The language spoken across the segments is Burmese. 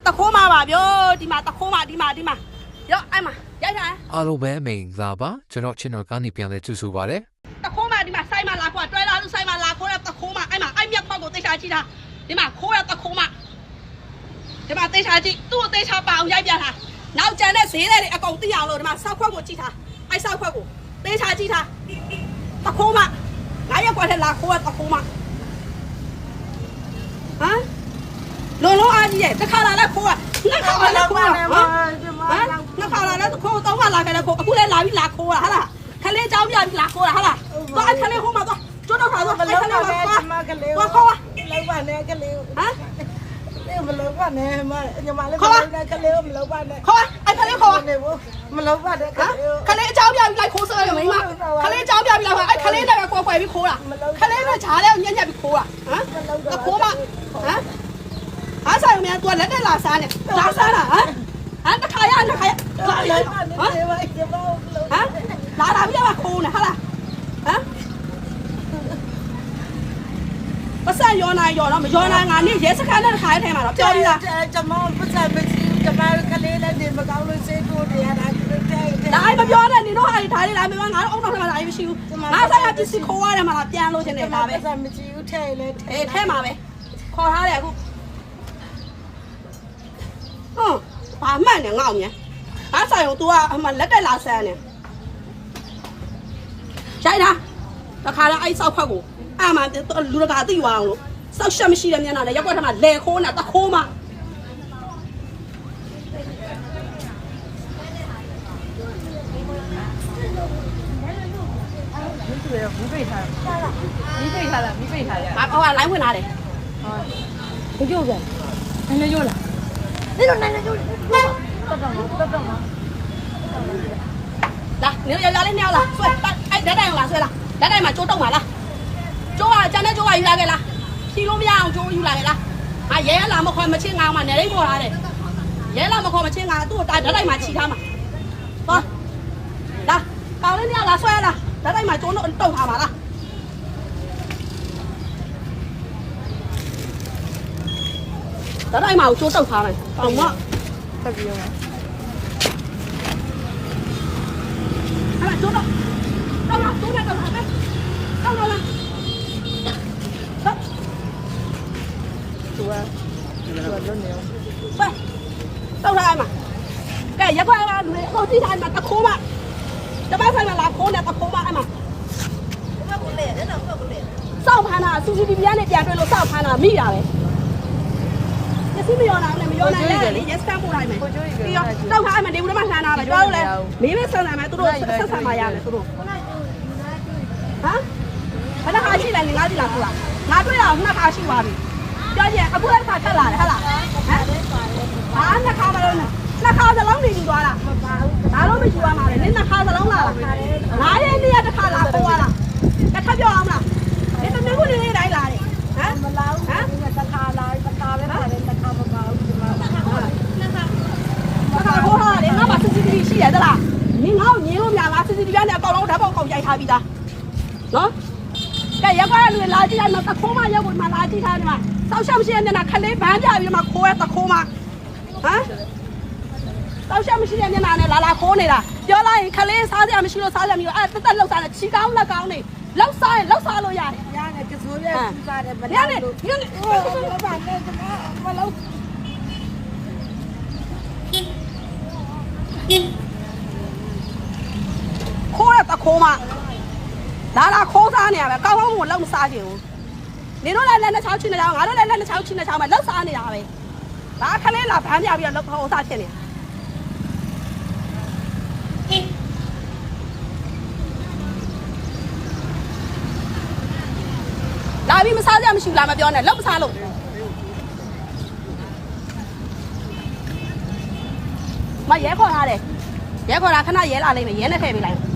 ตะโคมาป่ะပြောဒီမှာตะโคมาဒီမှာရောအဲ့မှာရိုက်ထား အားလုံးပဲအမိန်သာပါကျွန်တော်ချင်းတော်ကနေပြန်လဲကြည့်ဆိုပါရစေ ตะโคมาဒီမှာစိုက်မှာလာခေါ်တွဲလာလို့စိုက်မှာလာခေါ်တဲ့ตะโคมาအဲ့မှာအဲ့မြက်ခွက်ကိုသိချာကြည့်တာဒီမှာခိုးတဲ့ตะโคมาဒီမှာသိချာကြည့်သူ့ကိုသိချာပါအောင်ရိုက်ပြထားနောက်ကျန်တဲ့ဈေးတွေအကုန်သိအောင်လို့ဒီမှာစောက်ခွက်ကိုကြည့်ထားအဲ့စောက်ခွက်ကိုသိချာကြည့်ထားตะโคมาငါရက်ခွက်ထဲလာခိုးတဲ့ตะโคมาဟမ်လုံးအားကြီးရဲ့တစ်ခါလာလဲခိုးอ่ะနှစ်ခါလာလဲခိုးอ่ะဟမ်နှစ်ခါလာလဲခိုးသုံးခါလာခဲ့လဲခိုးအခုလဲလာပြီးလာခိုးอ่ะဟာလားခလေးเจ้าပြပြီးလာခိုးอ่ะဟာလားတော့အဲ့ခလေးဟိုမှာတော့ကျွတ်တော့ခါတော့အဲ့ခလေးကသွားခိုးอ่ะ လောက်ပါနဲ့ကလေး ဟမ် မလောက်ပါနဲ့မညီမလေးမလောက်နဲ့ကလေးမလောက်ပါနဲ့ ခိုးအဲ့ခလေးခိုး နေဘူးမလောက်ပါနဲ့ကလေး ခလေးเจ้าပြပြီးလိုက်ခိုးစရမိမခလေးเจ้าပြပြီးလာအဲ့ခလေးနဲ့ကွယ်ကွယ်ပြီးခိုးတာခလေးနဲ့ဈားလဲညက်ညက်ပြီးခိုးတာဟမ်တခိုးမဟမ်အားဆိုင်မြန်သူလက်တက်လာစားနေလာစားတာဟမ်တခါရလာလေဟမ်လာလာပြပါခိုးနေဟာလားဟမ်ပတ်စံရောနိုင်ရောတော့မရောနိုင်ငါနေရဲစခန်းနဲ့တခါထဲမှာတော့ပြောပြီးသား ကျမပတ်စံမရှိကျမကလေးလည်းနေမကောင်းလို့စေးတိုးတယ်ဟာဒါတဲ့ ဒါအိမ်မပြောနဲ့နင်တို့ဟာဒီဓာတ်လေးလာမပြောငါတို့အုံနောက်ထဲမှာဒါအိမ်မရှိဘူးငါဆိုင်ကပစ္စည်းခိုးရတယ်မှာပြန်လို့ခြင်းနဲ့ဒါပဲ ပတ်စံမရှိဘူးထဲလေ အေးထဲမှာပဲခေါ်ထားတယ်အခုဟုတ်ဘာမှန်နေငေါ့မြန်ငါဆိုင်ကို तू ကအမှလက်တက်လာဆန်းနေရိုက်တာတခါတော့အဲ့ဆောက်ဖက်ကိုအမှလူတကာသိသွားအောင်လို့စောက်ရှက်မရှိတဲ့မျက်နှာနဲ့ရက်ွက်ထမှာလဲခိုးနေတာတခိုးမှ ဘူးပိတ်ထားမိပိတ်ထားလားမိပိတ်ထားရ ငါဟိုကလိုင်းဝင်လာတယ် ဘုကျိုးကနိုင်နေရောလားဒီလိုနိုင်နေရောတော်တော် လာနေရရလေးနှစ်ယောက်လားဆွဲအဲ့ဓာတ်တိုင်အောင်လားဆွဲလားဓာတ်တိုင်မှာကျိုးတုံပါလားကျိုးကကျန်တဲ့ကျိုးကယူလာခဲ့လားဖြီလို့မရအောင်ကျိုးယူလာခဲ့လားငါရဲလာမခေါ်မချင်းငါမှနေလိမ့်ပေါ်ထားတယ်ရဲလာမခေါ်မချင်းငါသူ့ကိုဓာတ်တိုင်မှာခြိထားမှာသွားလာကောင်းလေးနှစ်ယောက်လားဆွဲလားဓာတ်တိုင်မှာကျိုးတုံထားပါလားဓာတ်တိုင်မှာကျိုးတုံထားမယ်ကောင်းမ တက်ပြီးရော အဲ့ဒါကျိုးတော့တော့လားကျိုးနဲ့တော့ထားမယ်တော့လား သူကလွတ်နေရော 喂，到台嘛？cáiရက်ကွာကလူတွေဟိုတိထားမှာတခိုးမတပတ်ဆိုင်မှာလာခိုးနေတခိုးမအဲ့မှာစောက်ဖမ်းတာ CCTV ကနေပြန်တွေ့လို့စောက်ဖမ်းတာမိတာပဲပစ္စည်းမရောနိုင်ဘူးမရောနိုင်လဲ yes ကပို့လိုက်မယ်ပြီးတော့တောက်ထားအဲ့မှာနေဦးထဲမှာလှမ်းတာပဲကျွန်တော်တို့လည်းမင်းမဆန်တယ်မယ်သူတို့ဆက်ဆံมาရတယ်သူတို့ဟမ်ဘယ်နှခါရှိလဲငါးစီလာခိုးတာငါတွေ့တာနှစ်ခါရှိသွားပြီပြောကြည့်အခုလည်းခါထက်လာတယ်ဟုတ်လားဟမ်ဘာနှစ်ခါမလို့နှစ်ခါစလုံးနေယူသွားတာဒါတော့မယူရမှာလေနင်နှစ်ခါစလုံးလာလားငါးရက်နေ့တစ်ခါလာခိုးသွားတာတစ်ခါပြောအောင်မလားဒီတမျိုးကိုနေနေတိုင်းလာတယ်ဟမ် မလာဘူးတခါလာတခါပဲပါတယ်တခါမပါဘူးဒီမှာ တစ်ခါခိုးထားတယ်ငါမှ CCTV ရှိတယ်သလားနင်ငါ့ကိုညင်းလို့များငါ CCTV နဲ့အကောင်လုံးဓာတ်ပေါက်ကောင်ရိုက်ထားပြီးသားနော်ကဲရက်ကွာလူလာကြည့်လိုက်မှာတခိုးမရက်ကိုမှလာကြည့်ထားတယ်မှာစောက်ရှောက်ရှိတဲ့နာခလေးဗန်းပြပြီးမှခိုးရတခိုးမဟမ်စောက်ရှောက်မရှိတဲ့မျက်နှာနဲ့လာခိုးနေတာပြောလိုက်ရင်ခလေးစားကြမရှိလို့စားကြမီလို့အဲ့တက်တက်လောက်စားတယ်ချီကောင်းလက်ကောင်းနေလောက်စားရင်လောက်စားလို့ရတယ် ရတယ်ကစိုးရစားတယ်ဗ ညနေညနေ ဟိုဘာလဲမလို့ ခိုးရတခိုးမလာခိုးစားနေရပဲကောင်းကောင်းကိုလောက်မစားချင်ဘူးနင်တို့လည်းလက်နဲ့ချောင်းချင်းနေကြအောင်ငါတို့လည်းလက်နဲ့ချောင်းချင်းနေကြအောင်လောက်စားနေတာပဲဒါခလေးလာဗန်းပြပြီးတော့လောက်ဟောစားဖြစ်နေတာလာပြီးမစားကြမရှိဘူးလားမပြောနဲ့လောက်မစားလို့မရဲခေါ်ထားတယ်ရဲခေါ်တာခဏရဲလာလိမ့်မယ်ရဲနဲ့ထည့်ပေးလိုက်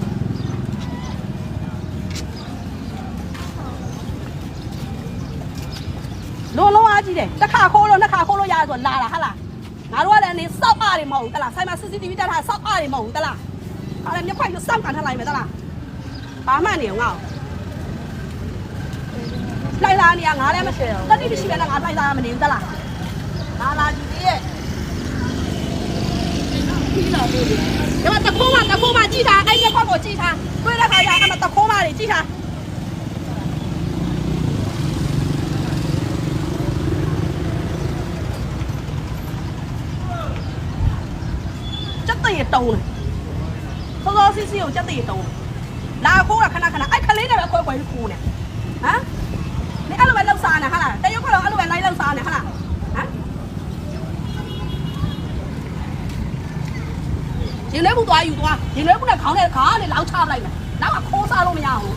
လုံးအားကြီးတယ်တစ်ခါခိုးလို့နှစ်ခါခိုးလို့ရတယ်ဆိုလာတာဟာလားငါတို့ကလည်းအနေစောက်အားတွေမဟုတ်ဘူးတလားဆိုင်မှာ CCTV တက်ထားစောက်အားတွေမဟုတ်ဘူးတလားဟာလည်းမျက်ခွက်ကိုစောက်ကန်ထားလိုက်မယ်တလားဘာမှနေအောင်ငါ့လိုက်လာနေရငါလည်းမရှိဘူးတတိမရှိပဲငါလိုက်လာမနေဘူးတလားလာကြည့်သေးရဲ့ ပြီးတော့ဒီမှာတခိုးမှကြည့်ထားအဲ့ဒီခွက်ကိုကြည့်ထားတွေ့တဲ့ခါကျအဲ့မှာတခိုးမှတွေကြည့်ထားစက်တည်းတုံးတယ်စောစောစီစီကိုစက်တည်းတုံးလာခိုးတာခဏအဲ့ခလေးတွေပဲခွဲခိုးနေဟမ်你အဲ့လိုပဲလောက်စားနေဟာလားတရုတ်ကတော့အဲ့လိုပဲလိုက်လောက်စားနေဟာလားဟမ်ရင်လေးဘူးသွားယူသွားရင်လေးဘူးနဲ့ခေါင်းနဲ့ခါနဲ့လောက်ချပလိုက်မယ်နောက်ကခိုးစားလို့မရဘူး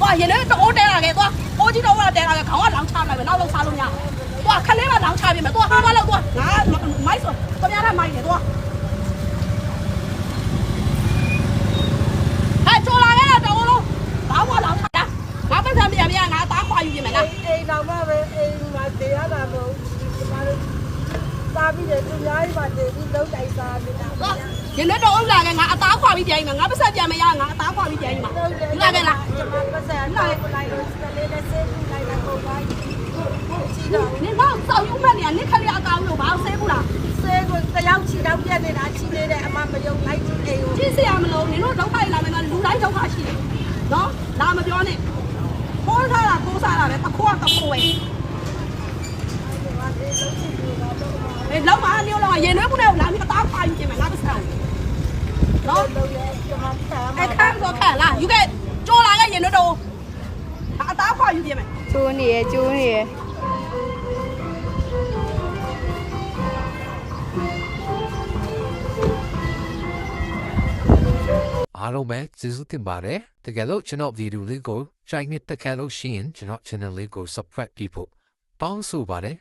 သွားရင်လေးတော့တဲလာခဲ့သွားအိုးကြီးတော့တဲလာခဲ့ခေါင်းကလောက်ချပလိုက်မယ်နောက်လောက်စားလို့မရဘူးသွားခလေးကလောက်ချပြမယ်သွားဟောလောက်သွားငါမိုက်ဆိုတမရတဲ့မိုက်နေသွားအဲ့ချိုလာခဲ့တော့လုံးဘာမှလောက်ချတာငါပတ်စံပြန်ငါသားခွာယူပြင်မယ်လား အိမ်တော်မှပဲအိမ်မှာတရားတာမဟုတ်ဒီမှာစားပြီးတယ်သူများကြီးပါတည်ပြီးလုံးတိုက်စားနေတာ ရင်လည်းတော့ဥလာကငါအသားခွာပြီးပြန်မှာငါပတ်စံပြန်မရငါအသားခွာပြီးပြန်မှာယူလာခဲ့လား ကျွန်မပတ်စံလိုက်လိုက်လို့စလေးနဲ့ဆေးပြီးလိုက်တာပုံလိုက်ရှိတော့ နင်တော့စောက်ယူမဲ့နေနင်ခလေးအကောင်လို့ဘာလို့ဆဲဘူးလား ဆေးကိုတယောက်ချီတော့ပြက်နေတာချီနေတယ်အမမယုံလိုက်ကြည့်အိမ်ကို ကြည့်စရာမလိုနင်တို့ဒုက္ခလာမယ်ငါလူတိုင်းဒုက္ခရှိတယ်နော်လာမပြောနဲ့ခိုးထားတာခိုးစားတာပဲတခိုးကတခိုးပဲအေးလောက်မအမျိုးလောက်ရင်နှွေးမှုနဲ့လာပြီးအသားခွာယူပြင်မယ်ငါပတ်စံနော် လုံးရဲကျွန်မထား အဲ့ခန့်တော့ခန့်လားယူခဲ့ကြော်လာခဲ့ရင်နှွေးတော့အသားခွာယူပြင်မယ် ကျိုးနေရ အားလုံးပဲကျေးဇူးတင်ပါတယ်တကယ်လို့ကျွန်တော်ဗီဒီယိုလေးကို like နဲ့တက်ခဲ့လို့ရှိရင်ကျွန်တော် channel လေးကို subscribe ပြုဖို့တောင်းဆိုပါတယ်